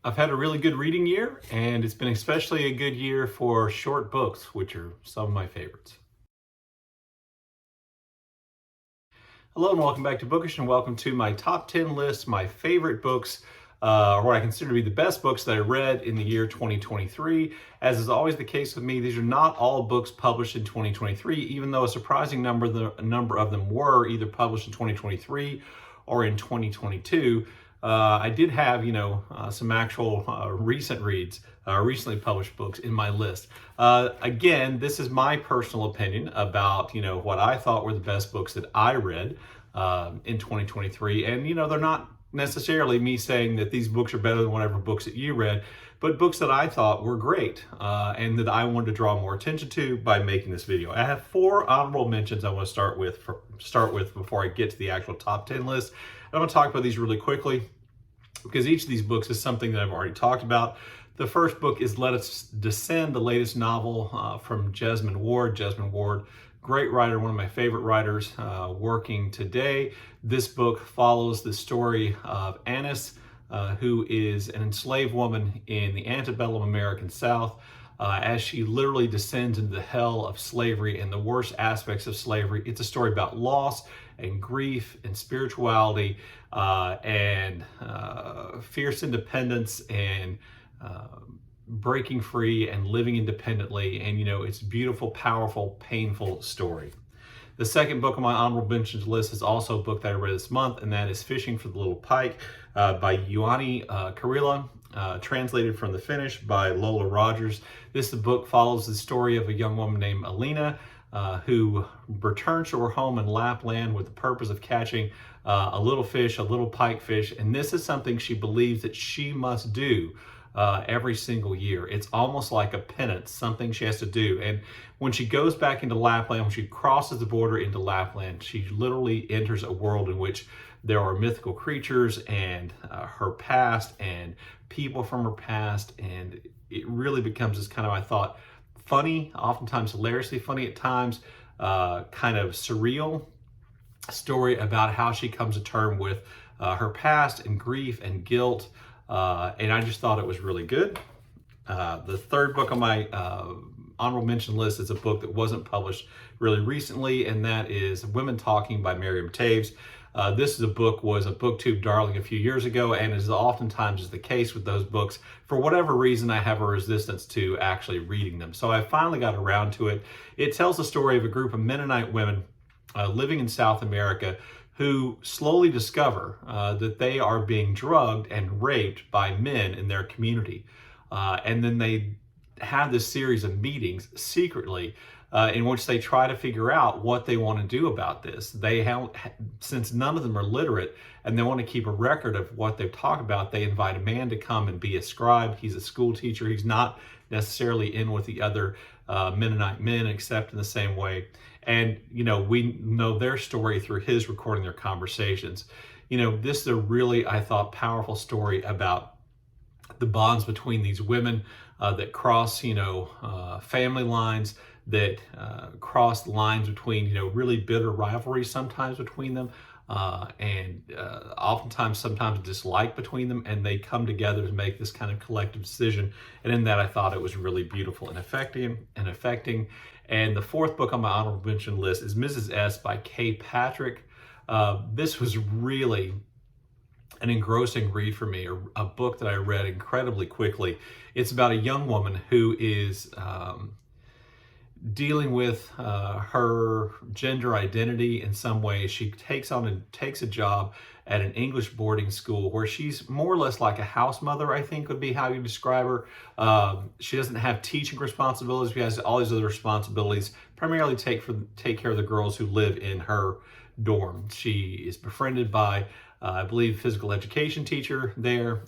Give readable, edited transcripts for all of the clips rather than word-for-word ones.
I've had a really good reading year, and it's been especially a good year for short books, which are some of my favorites. Hello and welcome back to Bookish, and welcome to my top 10 list, my favorite books, or what I consider to be the best books that I read in the year 2023. As is always the case with me, these are not all books published in 2023, even though a surprising number of them were either published in 2023 or in 2022. I did have, some actual recent reads, recently published books in my list. Again, this is my personal opinion about, what I thought were the best books that I read in 2023. And, they're not necessarily me saying that these books are better than whatever books that you read, but books that I thought were great and that I wanted to draw more attention to by making this video. I have 4 honorable mentions I want to start with before I get to the actual top 10 list. I'm going to talk about these really quickly because each of these books is something that I've already talked about. The first book is Let Us Descend, the latest novel from Jesmyn Ward. Jesmyn Ward, great writer, one of my favorite writers working today. This book follows the story of Annis, who is an enslaved woman in the antebellum American South, as she literally descends into the hell of slavery and the worst aspects of slavery. It's a story about loss and grief and spirituality and fierce independence and breaking free and living independently. And, it's a beautiful, powerful, painful story. The second book on my honorable mentions list is also a book that I read this month, and that is Fishing for the Little Pike by Juhani, Karila, translated from the Finnish by Lola Rogers. This book follows the story of a young woman named Alina who returns to her home in Lapland with the purpose of catching a little fish, a little pike fish, and this is something she believes that she must do every single year. It's almost like a penance, something she has to do. And when she goes back into Lapland, when she crosses the border into Lapland, she literally enters a world in which there are mythical creatures and her past and people from her past. And it really becomes this kind of, I thought, funny, oftentimes hilariously funny at times, kind of surreal story about how she comes to terms with her past and grief and guilt. And I just thought it was really good. The third book on my honorable mention list is a book that wasn't published really recently, and that is Women Talking by Mariam Toews. This was a booktube darling a few years ago, and as oftentimes is the case with those books, for whatever reason, I have a resistance to actually reading them. So I finally got around to it. It tells the story of a group of Mennonite women living in South America who slowly discover that they are being drugged and raped by men in their community. And then they have this series of meetings secretly in which they try to figure out what they want to do about this. Since none of them are literate and they want to keep a record of what they've talked about, they invite a man to come and be a scribe. He's a school teacher. He's not necessarily in with the other Mennonite men, except in the same way. And, we know their story through his recording their conversations. This is a really, I thought, powerful story about the bonds between these women that cross, family lines, that cross lines between, really bitter rivalries sometimes between them, and oftentimes sometimes dislike between them, and they come together to make this kind of collective decision. And in that, I thought it was really beautiful and affecting. And the fourth book on my honorable mention list is Mrs. S by Kay Patrick. This was really an engrossing read for me, a book that I read incredibly quickly. It's about a young woman who is dealing with her gender identity in some way. She takes a job at an English boarding school where she's more or less like a house mother, I think would be how you describe her. She doesn't have teaching responsibilities. She has all these other responsibilities, primarily take care of the girls who live in her dorm. She is befriended by, I believe, a physical education teacher there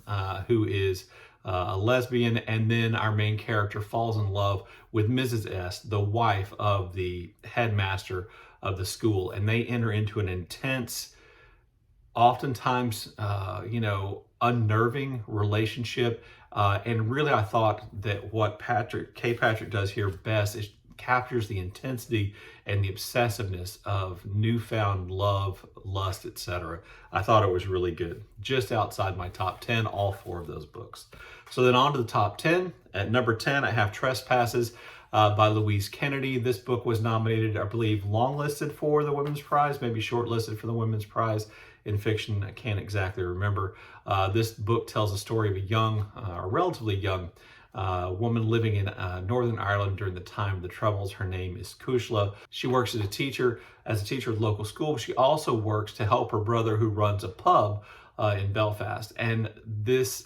who is a lesbian, and then our main character falls in love with Mrs. S, the wife of the headmaster of the school, and they enter into an intense, oftentimes, unnerving relationship. And really, I thought that what Kay Patrick does here best is captures the intensity and the obsessiveness of newfound love, lust, etc. I thought it was really good. Just outside my top 10, all 4 of those books. So then on to the top 10. At number 10, I have Trespasses by Louise Kennedy. This book was nominated, I believe, longlisted for the Women's Prize, maybe shortlisted for the Women's Prize in fiction. I can't exactly remember. This book tells the story of a young, or relatively young, woman living in Northern Ireland during the time of the Troubles. Her name is Kushla. She works as a teacher at the local school. She also works to help her brother, who runs a pub in Belfast. And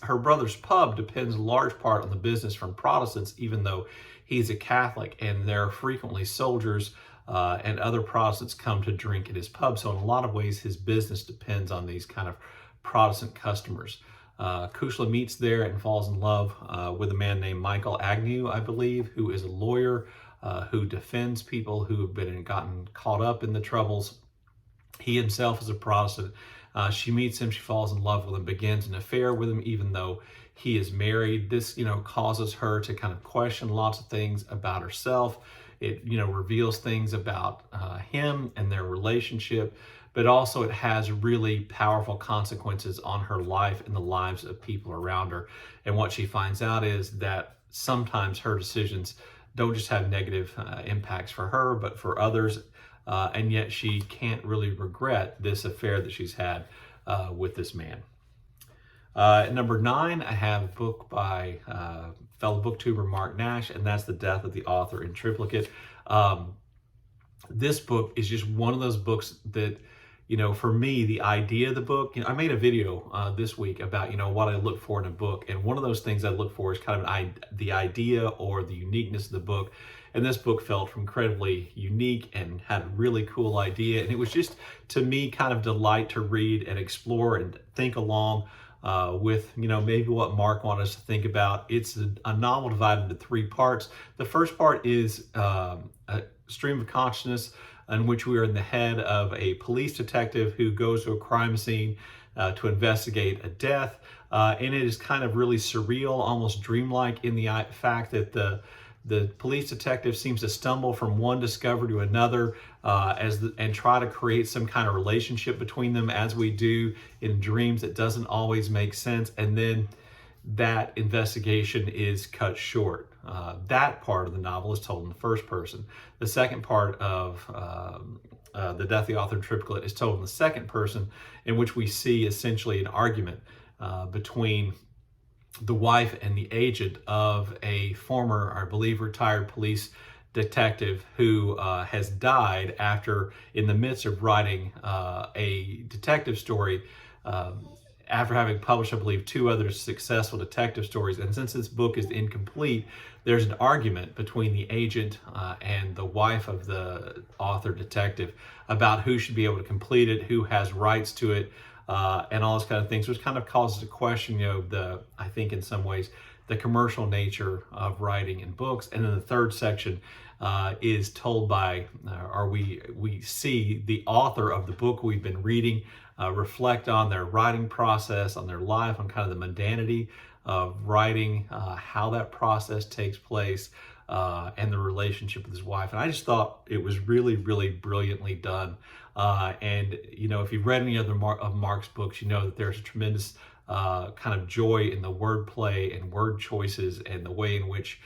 her brother's pub depends in large part on the business from Protestants, even though he's a Catholic, and there are frequently soldiers and other Protestants come to drink at his pub. So in a lot of ways, his business depends on these kind of Protestant customers. Kushla meets there and falls in love with a man named Michael Agnew, I believe, who is a lawyer who defends people who have gotten caught up in the Troubles. He himself is a Protestant. She meets him, she falls in love with him, begins an affair with him, even though he is married. This, causes her to kind of question lots of things about herself. It, reveals things about him and their relationship, but also it has really powerful consequences on her life and the lives of people around her. And what she finds out is that sometimes her decisions don't just have negative impacts for her, but for others. And yet she can't really regret this affair that she's had with this man. At number 9, I have a book by fellow booktuber Marc Nash, and that's The Death of the Author in Triplicate. This book is just one of those books that, for me, the idea of the book, I made a video this week about, what I look for in a book. And one of those things I look for is kind of the idea or the uniqueness of the book. And this book felt incredibly unique and had a really cool idea. And it was just, to me, kind of delight to read and explore and think along with, maybe what Marc wanted us to think about. It's a novel divided into 3 parts. The first part is a stream of consciousness in which we are in the head of a police detective who goes to a crime scene to investigate a death. And it is kind of really surreal, almost dreamlike, in the fact that the police detective seems to stumble from one discovery to another and try to create some kind of relationship between them, as we do in dreams that doesn't always make sense. And then that investigation is cut short. That part of the novel is told in the first person. The second part of The Death of the Author in Triplicate is told in the second person, in which we see essentially an argument between the wife and the agent of a former, I believe, retired police detective who has died in the midst of writing a detective story after having published, I believe, 2 other successful detective stories. And since this book is incomplete, there's an argument between the agent and the wife of the author detective about who should be able to complete it, who has rights to it, and all those kind of things, which kind of causes a question, I think in some ways, the commercial nature of writing in books. And then the third section is told by, we see the author of the book we've been reading reflect on their writing process, on their life, on kind of the mundanity of writing, how that process takes place, and the relationship with his wife. And I just thought it was really, really brilliantly done. And, if you've read any other of Marc's books, you know that there's a tremendous kind of joy in the wordplay and word choices and the way in which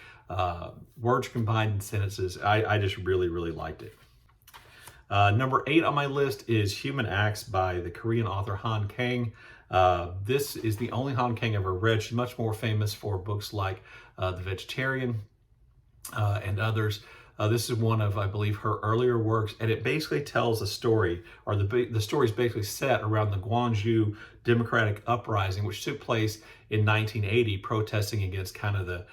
words combined in sentences. I just really, really liked it. Number 8 on my list is Human Acts by the Korean author Han Kang. This is the only Han Kang I've ever read. She's much more famous for books like The Vegetarian and others. This is one of, I believe, her earlier works, and it basically tells a story, or the story is basically set around the Gwangju Democratic Uprising, which took place in 1980, protesting against kind of the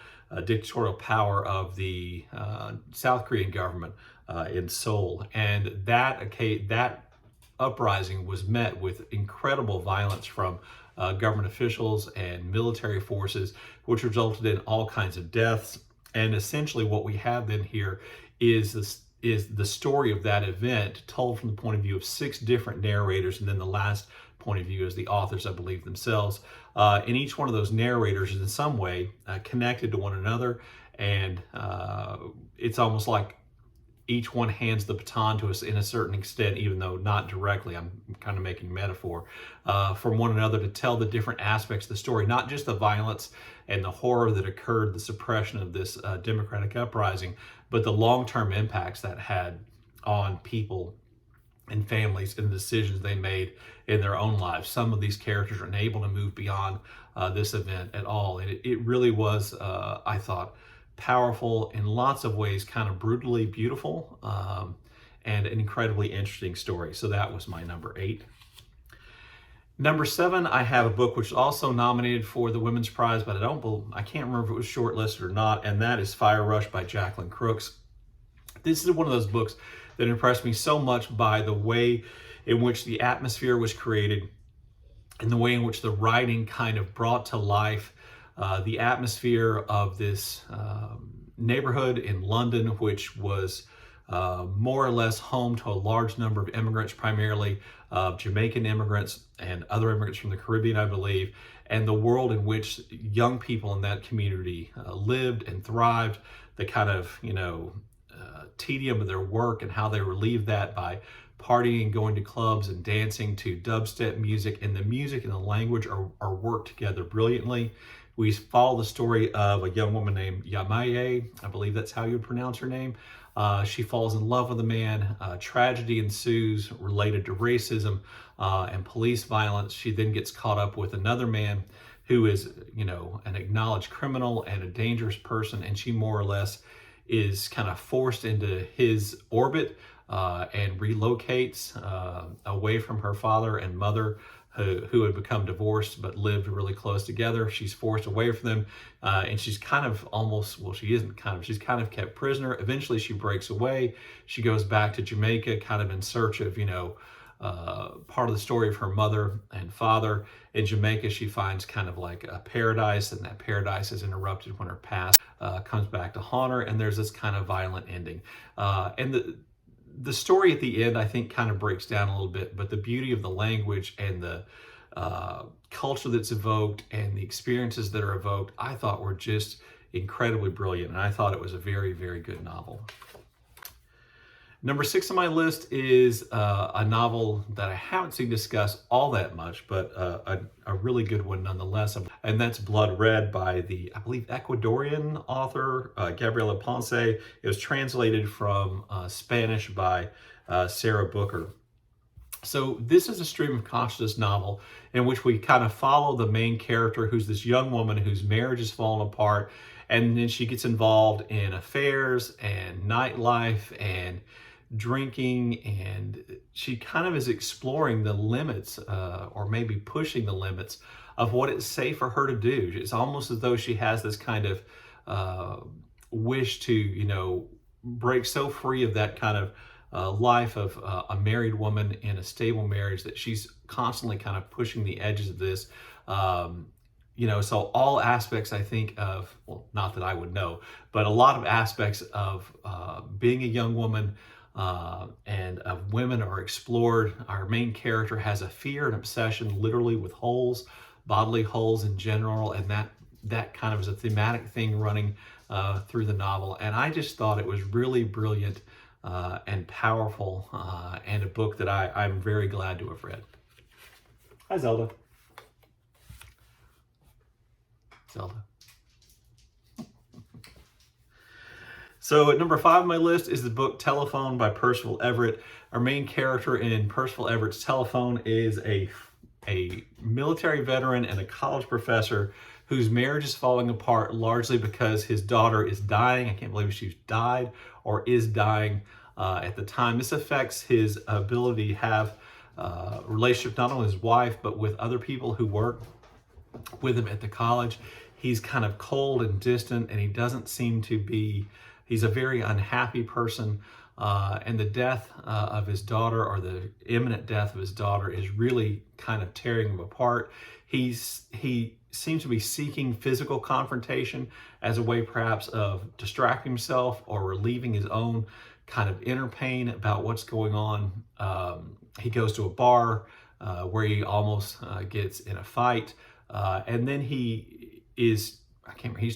dictatorial power of the South Korean government in Seoul. And that uprising was met with incredible violence from government officials and military forces, which resulted in all kinds of deaths. And essentially what we have then here is the story of that event told from the point of view of 6 different narrators, and then the last point of view is the authors, I believe, themselves. And each one of those narrators is in some way connected to one another, and it's almost like each one hands the baton to us in a certain extent, even though not directly. I'm kind of making metaphor from one another to tell the different aspects of the story, not just the violence and the horror that occurred, the suppression of this democratic uprising, but the long-term impacts that had on people and families and the decisions they made in their own lives. Some of these characters are unable to move beyond this event at all. And it really was, I thought, powerful in lots of ways, kind of brutally beautiful, and an incredibly interesting story. So that was my number 8. Number 7, I have a book which is also nominated for the Women's Prize, but I can't remember if it was shortlisted or not, and that is Fire Rush by Jaqueiline Crooks. This is one of those books that impressed me so much by the way in which the atmosphere was created and the way in which the writing kind of brought to life the atmosphere of this neighborhood in London, which was more or less home to a large number of immigrants, primarily Jamaican immigrants and other immigrants from the Caribbean, I believe, and the world in which young people in that community lived and thrived, the kind of, tedium of their work and how they relieved that by partying, going to clubs and dancing to dubstep music, and the music and the language are worked together brilliantly. We follow the story of a young woman named Yamaye, I believe that's how you would pronounce her name. She falls in love with a man. Tragedy ensues related to racism and police violence. She then gets caught up with another man who is, an acknowledged criminal and a dangerous person, and she more or less is kind of forced into his orbit and relocates away from her father and mother, who had become divorced but lived really close together. She's forced away from them, and she's kind of she's kind of kept prisoner. Eventually she breaks away. She goes back to Jamaica, kind of in search of, part of the story of her mother and father. In Jamaica, she finds kind of like a paradise, and that paradise is interrupted when her past comes back to haunt her, and there's this kind of violent ending. And the story at the end, I think, kind of breaks down a little bit, but the beauty of the language and the culture that's evoked and the experiences that are evoked, I thought were just incredibly brilliant, and I thought it was a very, very good novel. Number 6 on my list is a novel that I haven't seen discussed all that much, but a really good one nonetheless, and that's Blood Red by the, I believe, Ecuadorian author, Gabriella Ponce. It was translated from Spanish by Sarah Booker. So this is a stream of consciousness novel in which we kind of follow the main character, who's this young woman whose marriage is falling apart, and then she gets involved in affairs and nightlife and drinking, and she kind of is exploring the limits or maybe pushing the limits of what it's safe for her to do. It's almost as though she has this kind of wish to, break so free of that kind of life of a married woman in a stable marriage that she's constantly kind of pushing the edges of this. So all aspects, I think, of, well, not that I would know, but a lot of aspects of being a young woman and of women are explored. Our main character has a fear and obsession literally with holes, bodily holes in general, and that kind of is a thematic thing running through the novel. And I just thought it was really brilliant and powerful, and a book that I'm very glad to have read. Hi, Zelda. So at number 5 on my list is the book Telephone by Percival Everett. Our main character in Percival Everett's Telephone is a military veteran and a college professor whose marriage is falling apart largely because his daughter is dying. I can't believe she's died or is dying at the time. This affects his ability to have a relationship not only with his wife, but with other people who work with him at the college. He's kind of cold and distant, and he doesn't seem to be, he's a very unhappy person. And the death of his daughter, or the imminent death of his daughter, is really kind of tearing him apart. He seems to be seeking physical confrontation as a way perhaps of distracting himself or relieving his own kind of inner pain about what's going on. He goes to a bar where he almost gets in a fight. And then he's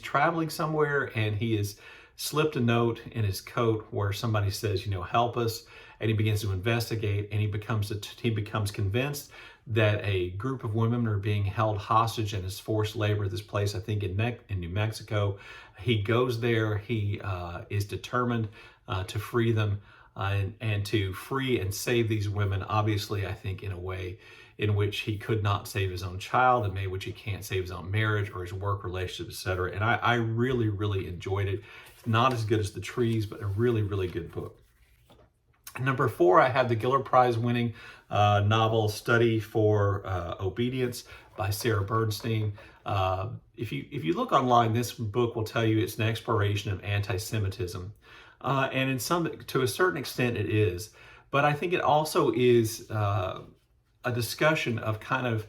traveling somewhere, and he is slipped a note in his coat where somebody says, help us, and he begins to investigate, and he becomes convinced that a group of women are being held hostage and is forced labor at this place, I think in New Mexico. He goes there. He is determined to free them and to free and save these women, obviously, I think, in a way in which he could not save his own child, and maybe which he can't save his own marriage or his work relationship, etc. And I really, really enjoyed it. It's not as good as The Trees, but a really, really good book. Number 4, I have the Giller Prize winning novel Study for Obedience by Sarah Bernstein. If you look online, this book will tell you it's an exploration of anti-Semitism. And to a certain extent it is. But I think it also is a discussion of kind of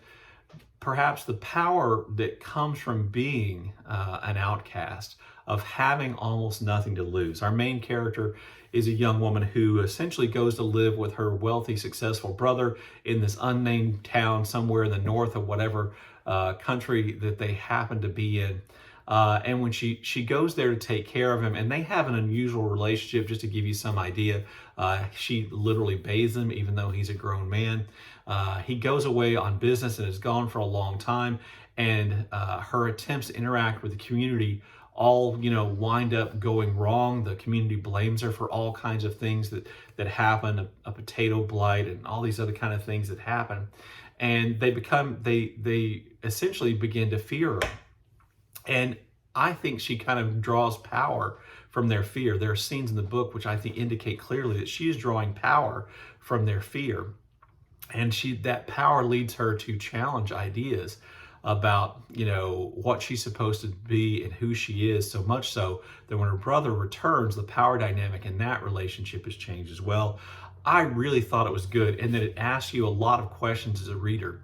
perhaps the power that comes from being an outcast, of having almost nothing to lose. Our main character is a young woman who essentially goes to live with her wealthy, successful brother in this unnamed town somewhere in the north of whatever country that they happen to be in. And when she goes there to take care of him, and they have an unusual relationship, just to give you some idea, she literally bathes him even though he's a grown man. He goes away on business and is gone for a long time, and her attempts to interact with the community all wind up going wrong. The community blames her for all kinds of things that happen, a potato blight and all these other kind of things that happen, and they essentially begin to fear her. And I think she kind of draws power from their fear. There are scenes in the book which I think indicate clearly that she is drawing power from their fear. And that power leads her to challenge ideas about, what she's supposed to be and who she is, so much so that when her brother returns, the power dynamic in that relationship has changed as well. I really thought it was good, and that it asks you a lot of questions as a reader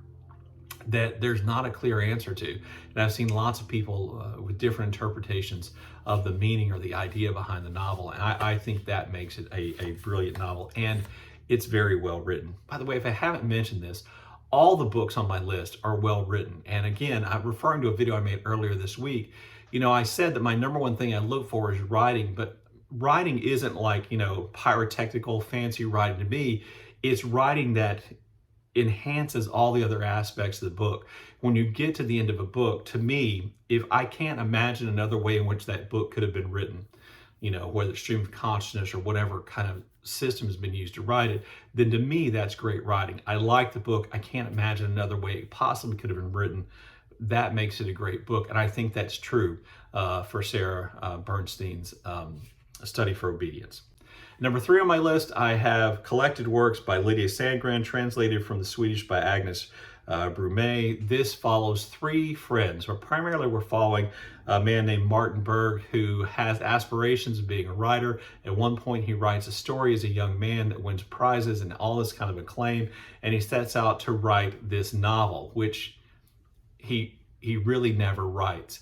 that there's not a clear answer to. And I've seen lots of people with different interpretations of the meaning or the idea behind the novel. And I think that makes it a brilliant novel, and it's very well written. By the way, if I haven't mentioned this, all the books on my list are well written. And again, I'm referring to a video I made earlier this week. I said that my number one thing I look for is writing, but writing isn't like, pyrotechnical fancy writing to me. It's writing that enhances all the other aspects of the book. When you get to the end of a book, to me, if I can't imagine another way in which that book could have been written, whether it's stream of consciousness or whatever kind of system has been used to write it, then to me, that's great writing. I like the book. I can't imagine another way it possibly could have been written. That makes it a great book. And I think that's true for Sarah Bernstein's Study for Obedience. Number 3 on my list, I have Collected Works by Lydia Sandgren, translated from the Swedish by Agnes Brume. This follows 3 friends, or primarily we're following a man named Martin Berg who has aspirations of being a writer. At one point, he writes a story as a young man that wins prizes and all this kind of acclaim, and he sets out to write this novel, which he really never writes.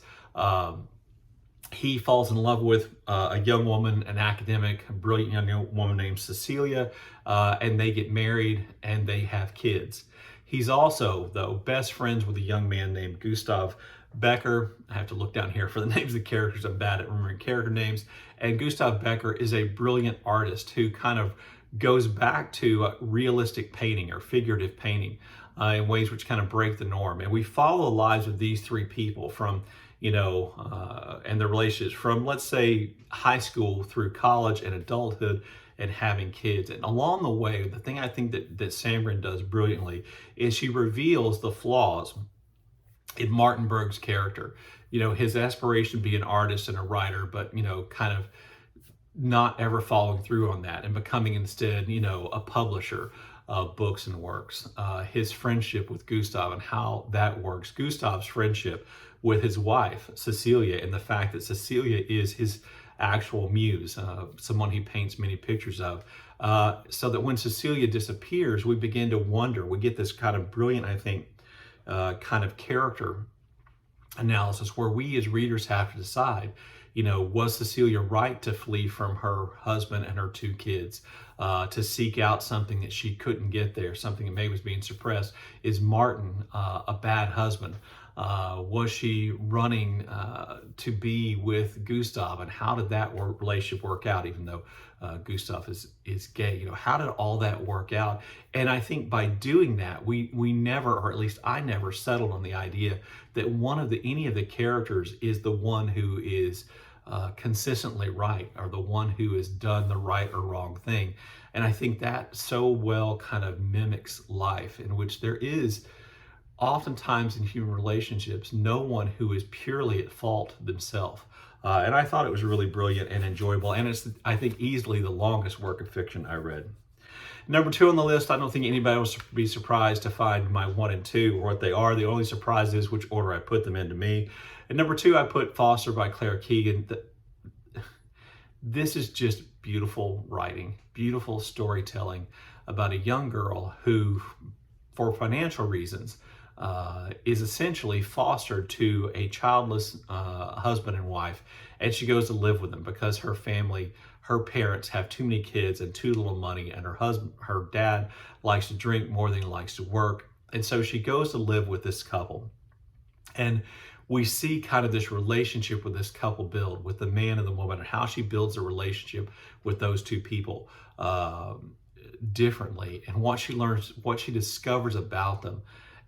He falls in love with a young woman, an academic, a brilliant young woman named Cecilia, and they get married and they have kids. He's also, though, best friends with a young man named Gustav Becker. I have to look down here for the names of the characters. I'm bad at remembering character names. And Gustav Becker is a brilliant artist who kind of goes back to realistic painting or figurative painting in ways which kind of break the norm. And we follow the lives of these 3 people from and the relationships from, let's say, high school through college and adulthood and having kids. And along the way, the thing I think that Sandgren does brilliantly is she reveals the flaws in Martin Berg's character. His aspiration to be an artist and a writer, but, kind of not ever following through on that and becoming instead, a publisher of books and works. His friendship with Gustav and how that works. Gustav's friendship with his wife, Cecilia, and the fact that Cecilia is his actual muse, someone he paints many pictures of. So that when Cecilia disappears, we begin to wonder. We get this kind of brilliant, I think, kind of character analysis where we as readers have to decide, was Cecilia right to flee from her husband and her 2 kids, to seek out something that she couldn't get there, something that maybe was being suppressed? Is Martin a bad husband? Was she running to be with Gustav, and how did that relationship work out, even though Gustav is gay? You know, how did all that work out? And I think by doing that, we never, or at least I never, settled on the idea that any of the characters is the one who is consistently right, or the one who has done the right or wrong thing. And I think that so well kind of mimics life, in which there is oftentimes in human relationships no one who is purely at fault themselves. And I thought it was really brilliant and enjoyable, and it's, I think, easily the longest work of fiction I read. Number 2 on the list, I don't think anybody will be surprised to find my 1 and 2 or what they are. The only surprise is which order I put them into me. And number 2, I put Foster by Claire Keegan. This is just beautiful writing, beautiful storytelling about a young girl who, for financial reasons, is essentially fostered to a childless husband and wife, and she goes to live with them because her parents have too many kids and too little money, and her dad likes to drink more than he likes to work, and so she goes to live with this couple. And we see kind of this relationship with this couple build, with the man and the woman, and how she builds a relationship with those two people differently, and what she learns, what she discovers about them,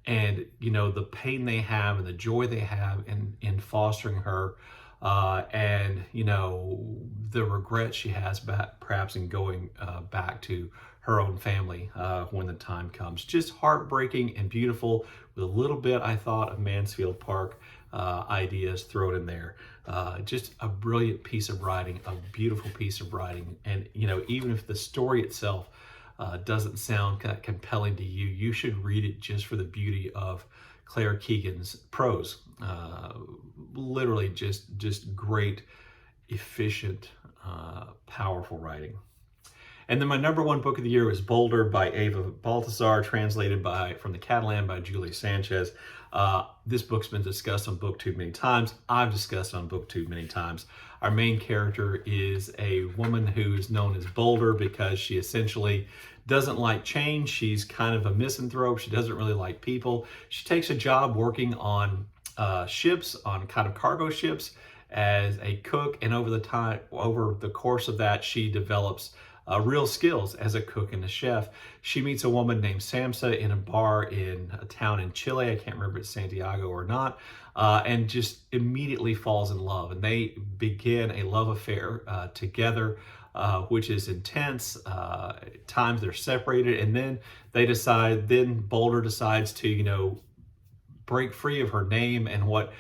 and, you know, the pain they have and the joy they have in fostering her, and, you know, the regret she has perhaps in going back to her own family when the time comes. Just heartbreaking and beautiful, with a little bit, I thought, of Mansfield Park ideas thrown in there. Just a brilliant piece of writing, a beautiful piece of writing. And, you know, even if the story itself doesn't sound kind of compelling to you, you should read it just for the beauty of Claire Keegan's prose. Literally just great, efficient, powerful writing. And then my number 1 book of the year was Boulder by Eva Baltasar, translated from the Catalan by Julie Sanchez. This book's been discussed on BookTube many times. I've discussed it on BookTube many times. Our main character is a woman who is known as Boulder because she essentially doesn't like change. She's kind of a misanthrope. She doesn't really like people. She takes a job working on ships, on kind of cargo ships, as a cook, and over the course of that, she develops real skills as a cook and a chef. She meets a woman named Samsa in a bar in a town in Chile. I can't remember if it's Santiago or not, and just immediately falls in love. And they begin a love affair together, which is intense. At times they're separated, and then then Boulder decides to, you know, break free of her name and what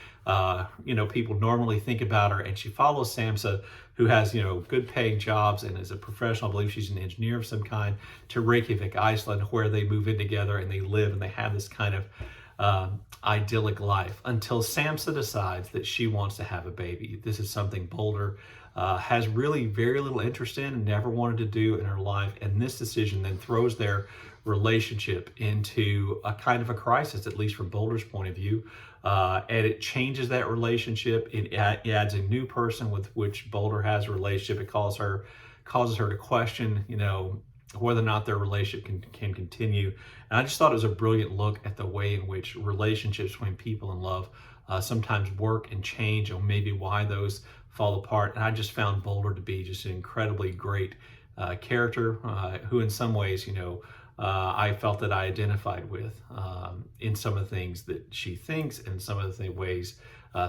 people normally think about her, and she follows Samsa, who has, you know, good paying jobs and is a professional. I believe she's an engineer of some kind, to Reykjavik, Iceland, where they move in together and they live and they have this kind of idyllic life, until Samsa decides that she wants to have a baby. This is something Boulder has really very little interest in and never wanted to do in her life, and this decision then throws their relationship into a kind of a crisis, at least from Boulder's point of view, and it changes that relationship. It adds a new person with which Boulder has a relationship. It causes her to question, you know, whether or not their relationship can continue. And I just thought it was a brilliant look at the way in which relationships between people in love sometimes work and change, or maybe why those fall apart. And I just found Boulder to be just an incredibly great character who in some ways, you know, I felt that I identified with in some of the things that she thinks, and some of the ways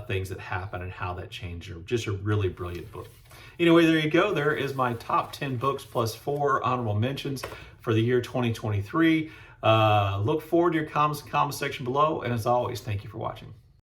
things that happen and how that changed her. Just a really brilliant book. Anyway, there you go. There is my top 10 books plus 4 honorable mentions for the year 2023. Look forward to your comments in the comment section below. And as always, thank you for watching.